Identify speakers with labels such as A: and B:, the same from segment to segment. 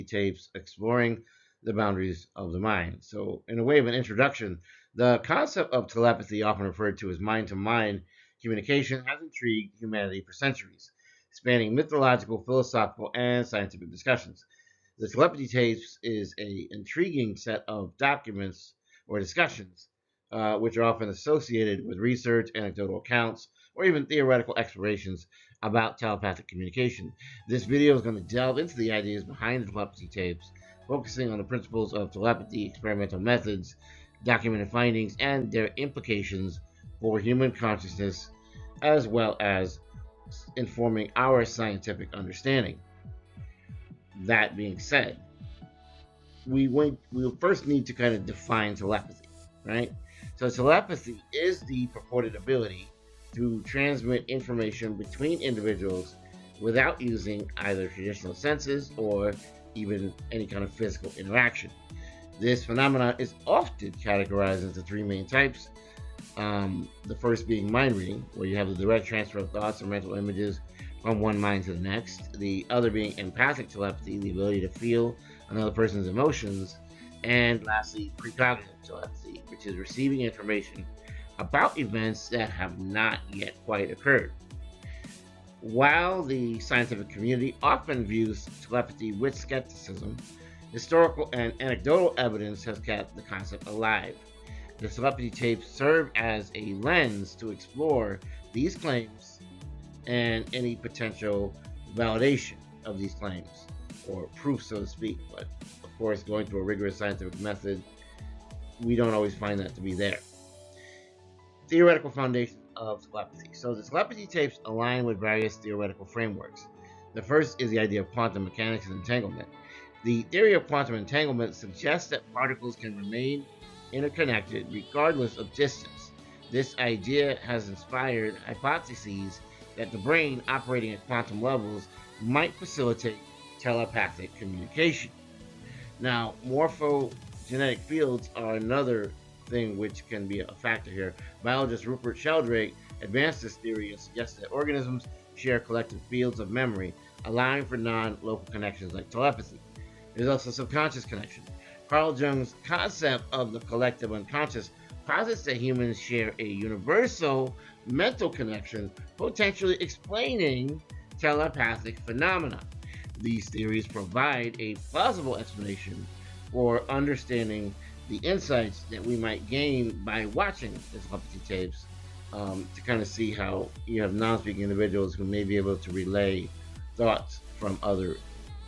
A: tapes exploring the boundaries of the mind. So, in a way of an introduction, the concept of telepathy, often referred to as mind to mind communication, has intrigued humanity for centuries, spanning mythological, philosophical, and scientific discussions. The telepathy tapes is an intriguing set of documents or discussions, which are often associated with research, anecdotal accounts, or even theoretical explorations about telepathic communication. This video is going to delve into the ideas behind the telepathy tapes, focusing on the principles of telepathy, experimental methods, documented findings, and their implications for human consciousness, as well as informing our scientific understanding. That being said, we'll first need to kind of define telepathy, right? So telepathy is the purported ability to transmit information between individuals without using either traditional senses or even any kind of physical interaction. This phenomenon is often categorized into three main types. The first being mind reading, where you have the direct transfer of thoughts or mental images from one mind to the next. The other being empathic telepathy, the ability to feel another person's emotions. And lastly, precognitive telepathy, which is receiving information about events that have not yet quite occurred. While the scientific community often views telepathy with skepticism, historical and anecdotal evidence has kept the concept alive. The telepathy tapes serve as a lens to explore these claims and any potential validation of these claims, or proof, so to speak. But of course, going through a rigorous scientific method, we don't always find that to be there. Theoretical foundation of telepathy. So the telepathy tapes align with various theoretical frameworks. The first is the idea of quantum mechanics and entanglement. The theory of quantum entanglement suggests that particles can remain interconnected regardless of distance. This idea has inspired hypotheses that the brain operating at quantum levels might facilitate telepathic communication. Now, morphogenetic fields are another thing which can be a factor here. Biologist Rupert Sheldrake advanced this theory and suggested that organisms share collective fields of memory, allowing for non-local connections like telepathy. There's also subconscious connection. Carl Jung's concept of the collective unconscious posits that humans share a universal mental connection, potentially explaining telepathic phenomena. These theories provide a plausible explanation for understanding the insights that we might gain by watching the telepathy tapes, to kind of see how you have non-speaking individuals who may be able to relay thoughts from other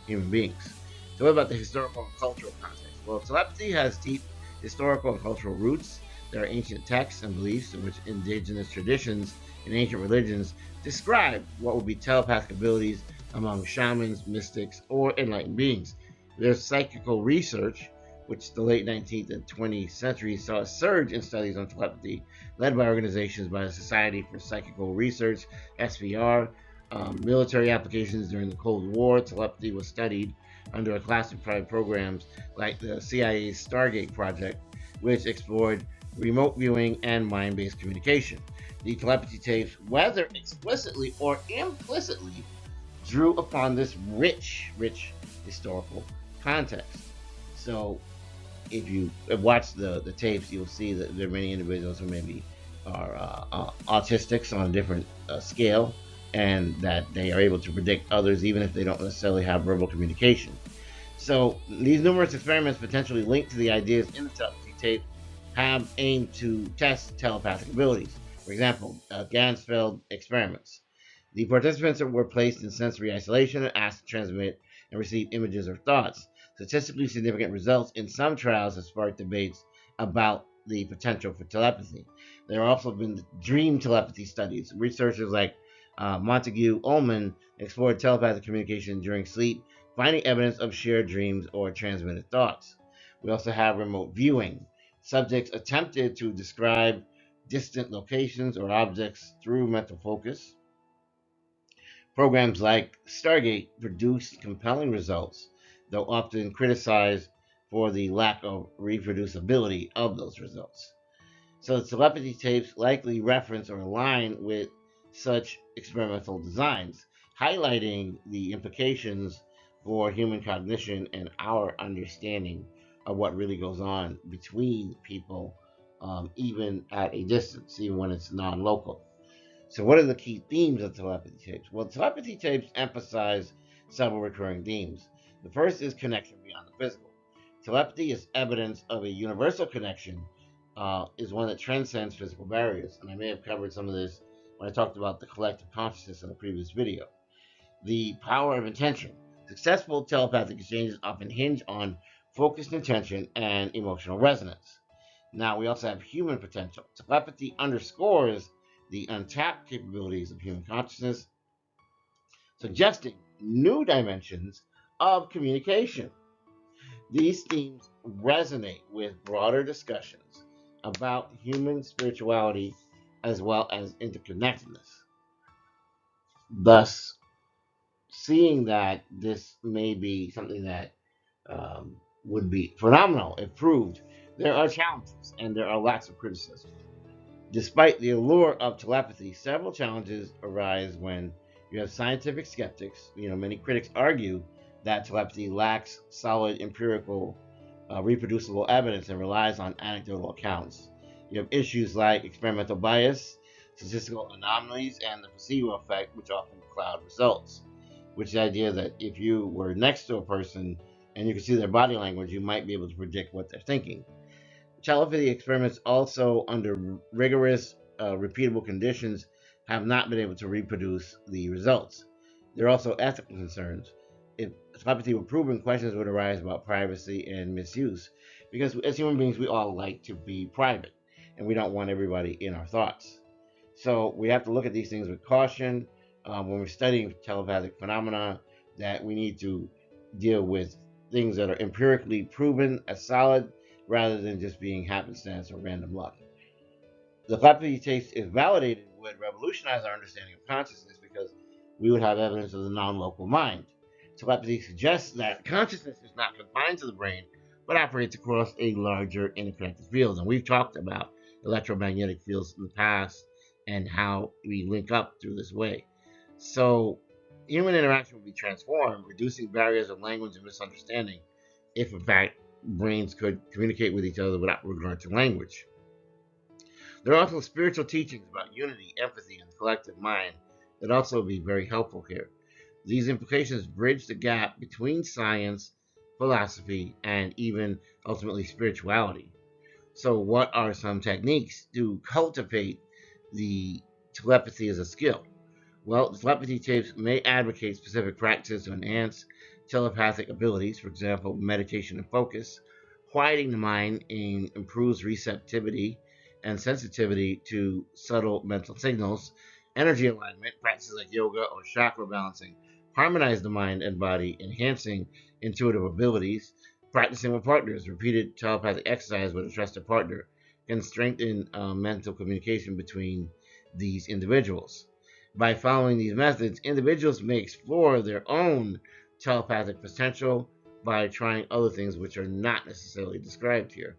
A: human beings. So what about the historical and cultural context? Well, telepathy has deep historical and cultural roots. There are ancient texts and beliefs in which indigenous traditions and ancient religions describe what would be telepathic abilities among shamans, mystics, or enlightened beings. There's psychical research, which the late 19th and 20th centuries saw a surge in studies on telepathy, led by organizations by the Society for Psychical Research, SPR. Military applications during the Cold War, telepathy was studied under classified programs like the CIA's Stargate project, which explored remote viewing and mind-based communication. The telepathy tapes, whether explicitly or implicitly, drew upon this rich historical context. So if you watch the tapes, you'll see that there are many individuals who maybe are autistics on a different scale, and that they are able to predict others even if they don't necessarily have verbal communication. So these numerous experiments potentially linked to the ideas in the telepathy tape have aimed to test telepathic abilities. For example, Gansfeld experiments. The participants were placed in sensory isolation and asked to transmit and receive images or thoughts. Statistically significant results in some trials have sparked debates about the potential for telepathy. There have also been dream telepathy studies. Researchers like Montague Ullman explored telepathic communication during sleep, finding evidence of shared dreams or transmitted thoughts. We also have remote viewing. Subjects attempted to describe distant locations or objects through mental focus. Programs like Stargate produced compelling results, though often criticized for the lack of reproducibility of those results. So the telepathy tapes likely reference or align with such experimental designs, highlighting the implications for human cognition and our understanding of what really goes on between people, even at a distance, even when it's non-local. So, what are the key themes of telepathy tapes? Well, telepathy tapes emphasize several recurring themes. The first is connection beyond the physical. Telepathy is evidence of a universal connection, is one that transcends physical barriers. And I may have covered some of this when I talked about the collective consciousness in a previous video. The power of intention. Successful telepathic exchanges often hinge on focused intention and emotional resonance. Now, we also have human potential. Telepathy underscores the untapped capabilities of human consciousness, suggesting new dimensions of communication. These themes resonate with broader discussions about human spirituality as well as interconnectedness. Thus, seeing that this may be something that would be phenomenal if proved, there are challenges and there are lots of criticism. Despite the allure of telepathy, several challenges arise when you have scientific skeptics. Many critics argue that telepathy lacks solid empirical, reproducible evidence and relies on anecdotal accounts. You have issues like experimental bias, statistical anomalies, and the placebo effect, which often cloud results. Which is the idea that if you were next to a person and you could see their body language, you might be able to predict what they're thinking. Telepathy experiments, also under rigorous, repeatable conditions, have not been able to reproduce the results. There are also ethical concerns. If telepathy were proven, questions would arise about privacy and misuse, because as human beings, we all like to be private, and we don't want everybody in our thoughts. So we have to look at these things with caution when we're studying telepathic phenomena, that we need to deal with things that are empirically proven as solid rather than just being happenstance or random luck. The telepathy tapes, if validated, would revolutionize our understanding of consciousness, because we would have evidence of the non-local mind. Telepathy suggests that consciousness is not confined to the brain, but operates across a larger interconnected field. And we've talked about electromagnetic fields in the past and how we link up through this way. So human interaction will be transformed, reducing barriers of language and misunderstanding, if in fact brains could communicate with each other without regard to language. There are also spiritual teachings about unity, empathy, and the collective mind that also be very helpful here. These implications bridge the gap between science, philosophy, and even ultimately spirituality. So, what are some techniques to cultivate the telepathy as a skill? Well, the telepathy tapes may advocate specific practices to enhance telepathic abilities, for example, meditation and focus. Quieting the mind improves receptivity and sensitivity to subtle mental signals. Energy alignment, practices like yoga or chakra balancing, harmonize the mind and body, enhancing intuitive abilities. Practicing with partners, repeated telepathic exercise with a trusted partner can strengthen mental communication between these individuals. By following these methods, individuals may explore their own telepathic potential by trying other things which are not necessarily described here.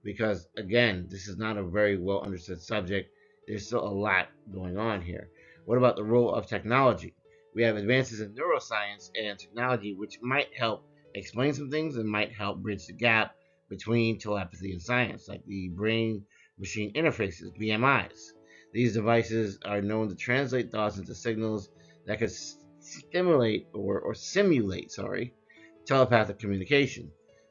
A: Because, again, this is not a very well understood subject. There's still a lot going on here. What about the role of technology? We have advances in neuroscience and technology which might help explain some things and might help bridge the gap between telepathy and science, like the brain machine interfaces, BMIs. These devices are known to translate thoughts into signals that could stimulate or simulate, telepathic communication.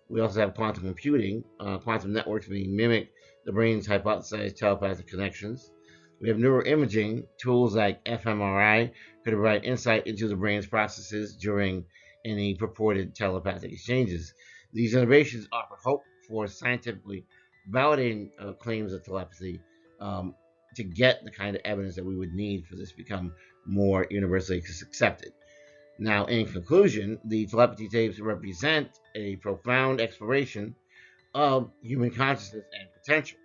A: We also have quantum computing. Quantum networks may mimic the brain's hypothesized telepathic connections. We have neuroimaging. Tools like fMRI could provide insight into the brain's processes during any purported telepathic exchanges. These innovations offer hope for scientifically validating claims of telepathy, to get the kind of evidence that we would need for this to become more universally accepted. Now, in conclusion, the telepathy tapes represent a profound exploration of human consciousness and potential.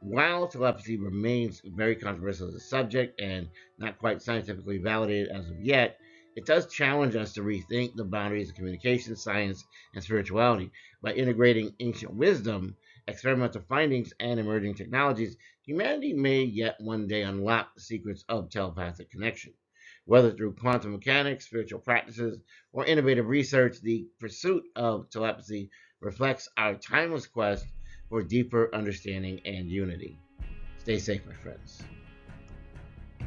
A: While telepathy remains very controversial as a subject and not quite scientifically validated as of yet, it does challenge us to rethink the boundaries of communication, science, and spirituality. By integrating ancient wisdom, experimental findings, and emerging technologies, humanity may yet one day unlock the secrets of telepathic connection. Whether through quantum mechanics, spiritual practices, or innovative research, the pursuit of telepathy reflects our timeless quest for deeper understanding and unity. Stay safe, my friends.